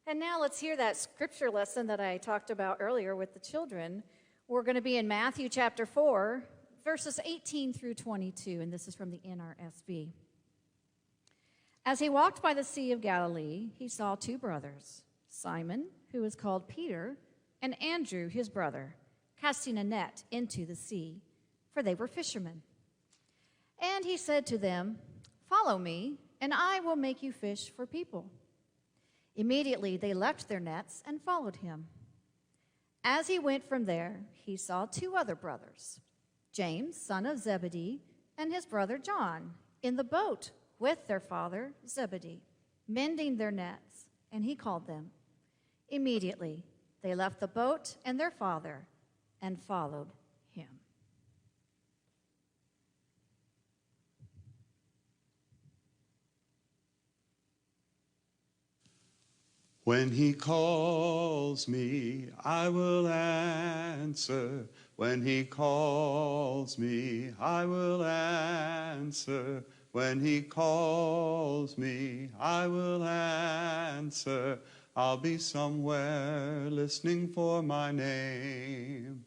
And now let's hear that scripture lesson that I talked about earlier with the children. We're going to be in Matthew chapter 4, verses 18 through 22, and this is from the NRSV. As he walked by the Sea of Galilee, he saw two brothers, Simon, who is called Peter, and Andrew, his brother, casting a net into the sea, for they were fishermen. And he said to them, "Follow me, and I will make you fish for people." Immediately they left their nets and followed him. As he went from there, he saw two other brothers, James, son of Zebedee, and his brother John, in the boat with their father Zebedee, mending their nets, and he called them. Immediately they left the boat and their father and followed him. When he calls me, I will answer. When he calls me, I will answer. When he calls me, I will answer. I'll be somewhere listening for my name.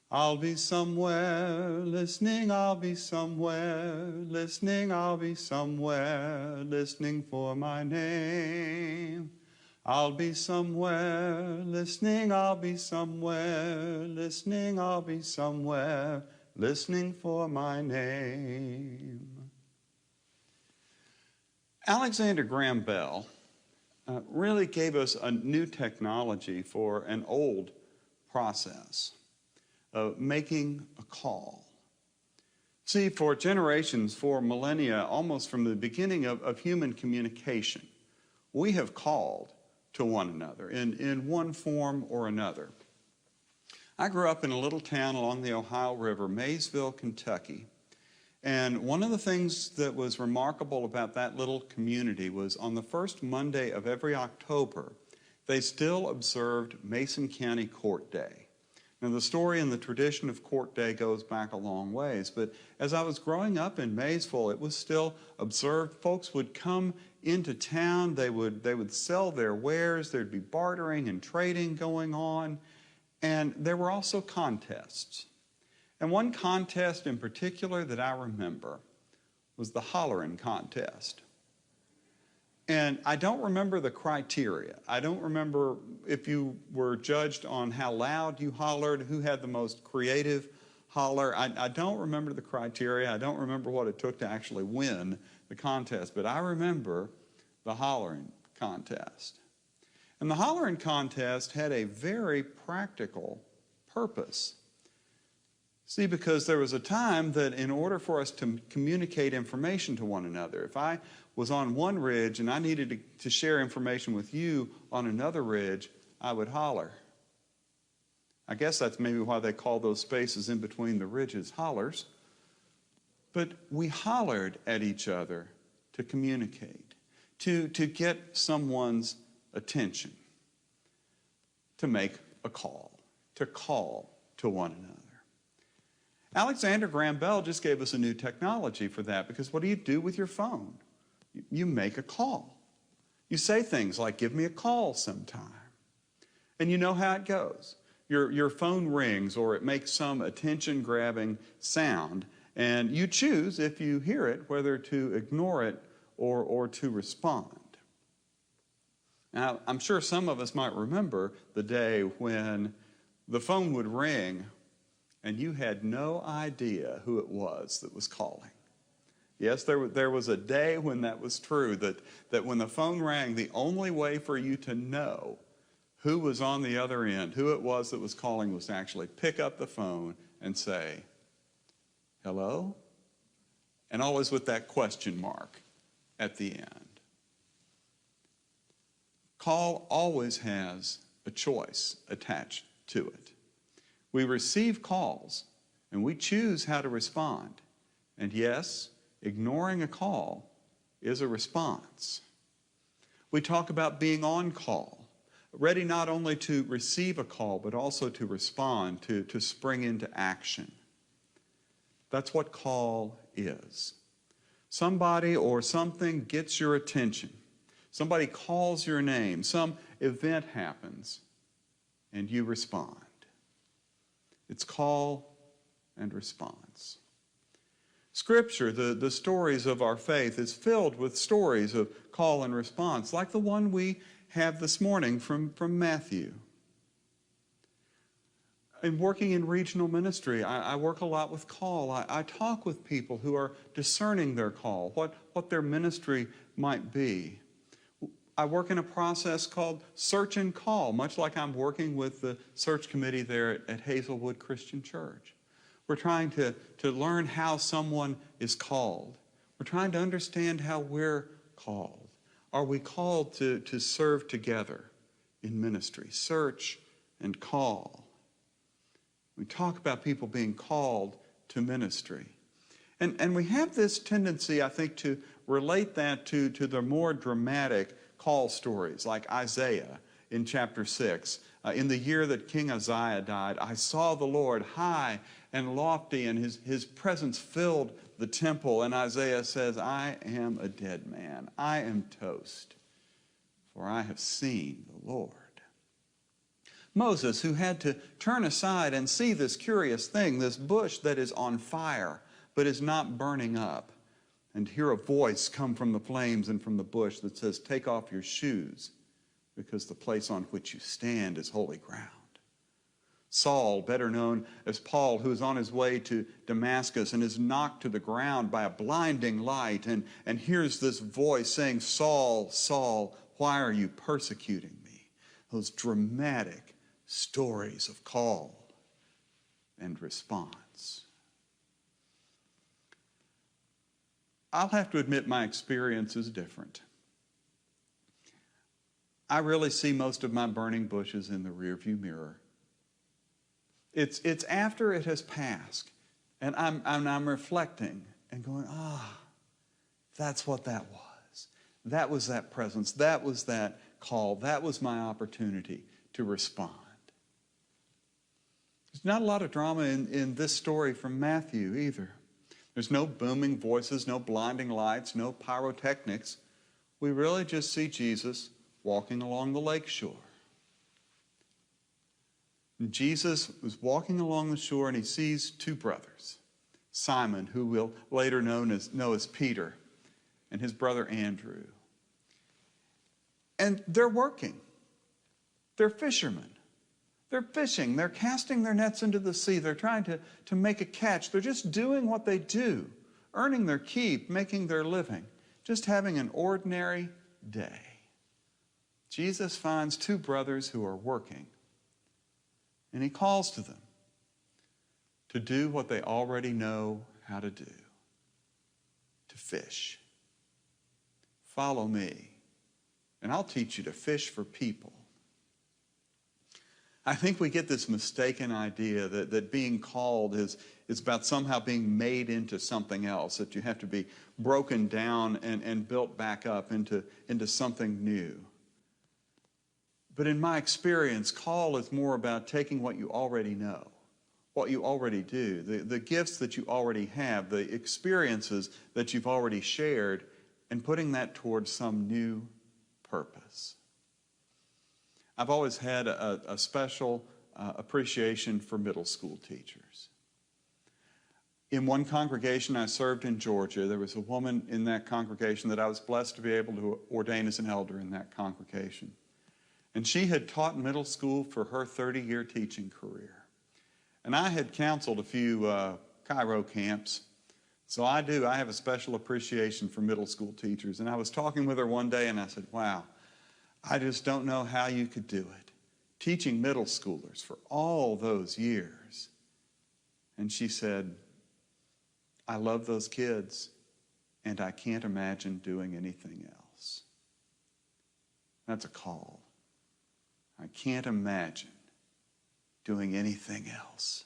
I'll be somewhere listening, I'll be somewhere listening, I'll be somewhere listening for my name. I'll be somewhere listening, I'll be somewhere listening, I'll be somewhere listening for my name. Alexander Graham Bell really gave us a new technology for an old process of making a call. See, for generations, for millennia, almost from the beginning of human communication, we have called to one another in one form or another. I grew up in a little town along the Ohio River, Maysville, Kentucky. And one of the things that was remarkable about that little community was on the first Monday of every October, they still observed Mason County Court Day. Now, the story and the tradition of Court Day goes back a long ways, but as I was growing up in Maysville, it was still observed. Folks would come into town, they would sell their wares, there'd be bartering and trading going on, and there were also contests. And one contest in particular that I remember was the hollering contest. And I don't remember the criteria. I don't remember if you were judged on how loud you hollered, who had the most creative holler. I don't remember the criteria. I don't remember what it took to actually win the contest. But I remember the hollering contest. And the hollering contest had a very practical purpose. See, because there was a time that in order for us to communicate information to one another, if I was on one ridge and I needed to share information with you on another ridge, I would holler. I guess that's maybe why they call those spaces in between the ridges hollers. But we hollered at each other to communicate, to get someone's attention, to make a call, to call to one another. Alexander Graham Bell just gave us a new technology for that, because what do you do with your phone? You make a call. You say things like, "Give me a call sometime." And you know how it goes. Your phone rings or it makes some attention-grabbing sound, and you choose, if you hear it, whether to ignore it or to respond. Now, I'm sure some of us might remember the day when the phone would ring and you had no idea who it was that was calling. Yes, there was a day when that was true, that when the phone rang, the only way for you to know who was on the other end, who it was that was calling, was to actually pick up the phone and say, "Hello?" And always with that question mark at the end. Call always has a choice attached to it. We receive calls, and we choose how to respond. And yes, ignoring a call is a response. We talk about being on call, ready not only to receive a call, but also to respond, to spring into action. That's what call is. Somebody or something gets your attention. Somebody calls your name. Some event happens, and you respond. It's call and response. Scripture, the stories of our faith, is filled with stories of call and response, like the one we have this morning from Matthew. In working in regional ministry, I work a lot with call. I talk with people who are discerning their call, what their ministry might be. I work in a process called search and call, much like I'm working with the search committee there at Hazelwood Christian Church. We're trying to learn how someone is called. We're trying to understand how we're called. Are we called to serve together in ministry? Search and call. We talk about people being called to ministry. And we have this tendency, I think, to relate that to the more dramatic call stories, like Isaiah in chapter 6. In the year that King Uzziah died, I saw the Lord high and lofty, and his presence filled the temple. And Isaiah says, I am a dead man. I am toast, for I have seen the Lord. Moses, who had to turn aside and see this curious thing, this bush that is on fire but is not burning up, and hear a voice come from the flames and from the bush that says, take off your shoes, because the place on which you stand is holy ground. Saul, better known as Paul, who is on his way to Damascus and is knocked to the ground by a blinding light and hears this voice saying, Saul, Saul, why are you persecuting me? Those dramatic stories of call and response. I'll have to admit my experience is different. I really see most of my burning bushes in the rearview mirror. It's after it has passed, and I'm reflecting and going, that's what that was. That was that presence. That was that call. That was my opportunity to respond. There's not a lot of drama in this story from Matthew either. There's no booming voices, no blinding lights, no pyrotechnics. We really just see Jesus walking along the lake shore. And Jesus was walking along the shore, and he sees two brothers, Simon, who we'll later know as Peter, and his brother Andrew. And they're working. They're fishermen. They're fishing. They're casting their nets into the sea. They're trying to make a catch. They're just doing what they do, earning their keep, making their living, just having an ordinary day. Jesus finds two brothers who are working, and he calls to them to do what they already know how to do, to fish. Follow me, and I'll teach you to fish for people. I think we get this mistaken idea that being called is about somehow being made into something else, that you have to be broken down and built back up into something new. But in my experience, call is more about taking what you already know, what you already do, the gifts that you already have, the experiences that you've already shared, and putting that towards some new purpose. I've always had a special appreciation for middle school teachers. In one congregation I served in Georgia, there was a woman in that congregation that I was blessed to be able to ordain as an elder in that congregation. And she had taught middle school for her 30-year teaching career. And I had counseled a few Cairo camps. So I have a special appreciation for middle school teachers. And I was talking with her one day, and I said, wow, I just don't know how you could do it, teaching middle schoolers for all those years. And she said, I love those kids, and I can't imagine doing anything else. That's a call. I can't imagine doing anything else.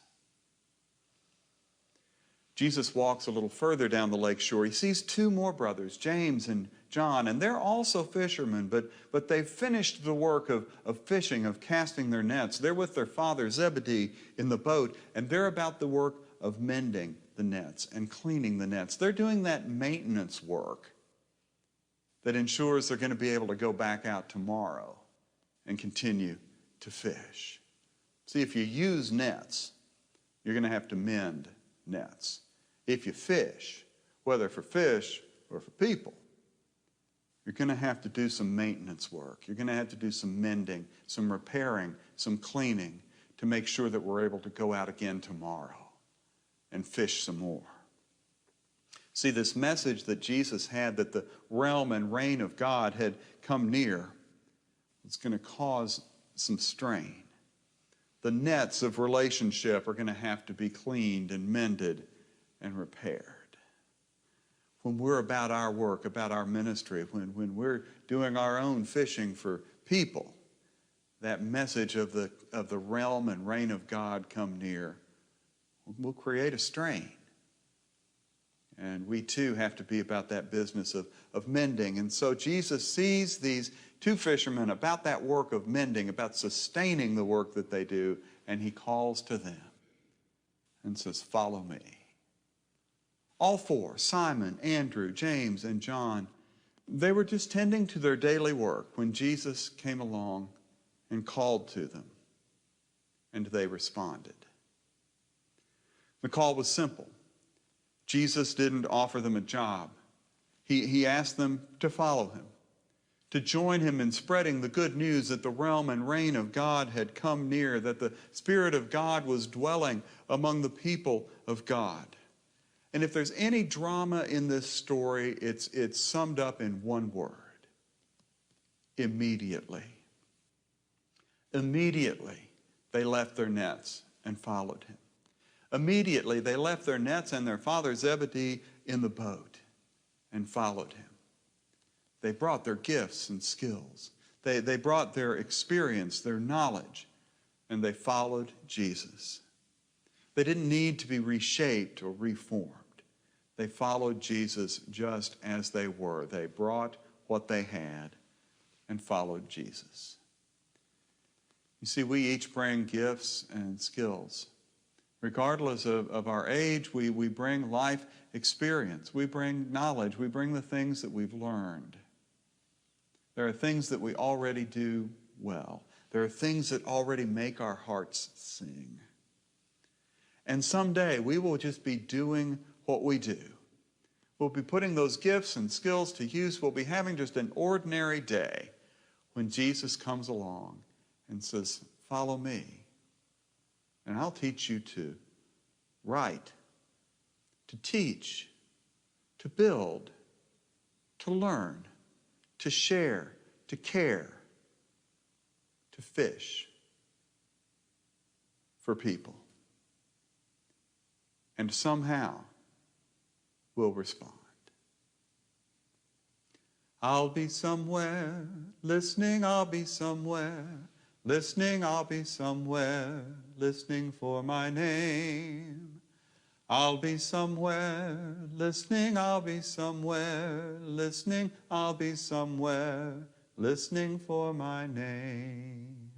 Jesus walks a little further down the lake shore. He sees two more brothers, James and John, and they're also fishermen, but they've finished the work of fishing, of casting their nets. They're with their father Zebedee in the boat, and they're about the work of mending the nets and cleaning the nets. They're doing that maintenance work that ensures they're going to be able to go back out tomorrow and continue to fish. See, if you use nets, you're going to have to mend nets. If you fish, whether for fish or for people, you're going to have to do some maintenance work. You're going to have to do some mending, some repairing, some cleaning to make sure that we're able to go out again tomorrow and fish some more. See, this message that Jesus had, that the realm and reign of God had come near, it's going to cause some strain. The nets of relationship are going to have to be cleaned and mended and repaired. When we're about our work, about our ministry, when we're doing our own fishing for people, that message of the realm and reign of God come near will create a strain. And we too have to be about that business of mending. And so Jesus sees these two fishermen about that work of mending, about sustaining the work that they do, and he calls to them and says, "Follow me." All four, Simon, Andrew, James, and John, they were just tending to their daily work when Jesus came along and called to them, and they responded. The call was simple. Jesus didn't offer them a job. He asked them to follow him, to join him in spreading the good news that the realm and reign of God had come near, that the Spirit of God was dwelling among the people of God. And if there's any drama in this story, it's summed up in one word: immediately. Immediately, they left their nets and followed him. Immediately, they left their nets and their father Zebedee in the boat and followed him. They brought their gifts and skills. They brought their experience, their knowledge, and they followed Jesus. They didn't need to be reshaped or reformed. They followed Jesus just as they were. They brought what they had and followed Jesus. You see, we each bring gifts and skills. Regardless of our age, we bring life experience. We bring knowledge. We bring the things that we've learned. There are things that we already do well. There are things that already make our hearts sing. And someday we will just be doing what we do. We'll be putting those gifts and skills to use. We'll be having just an ordinary day when Jesus comes along and says, "Follow me, and I'll teach you to write, to teach, to build, to learn, to share, to care, to fish for people." And somehow we'll respond. I'll be somewhere, listening, I'll be somewhere, listening, I'll be somewhere, listening for my name. I'll be somewhere, listening, I'll be somewhere, listening, I'll be somewhere, listening for my name.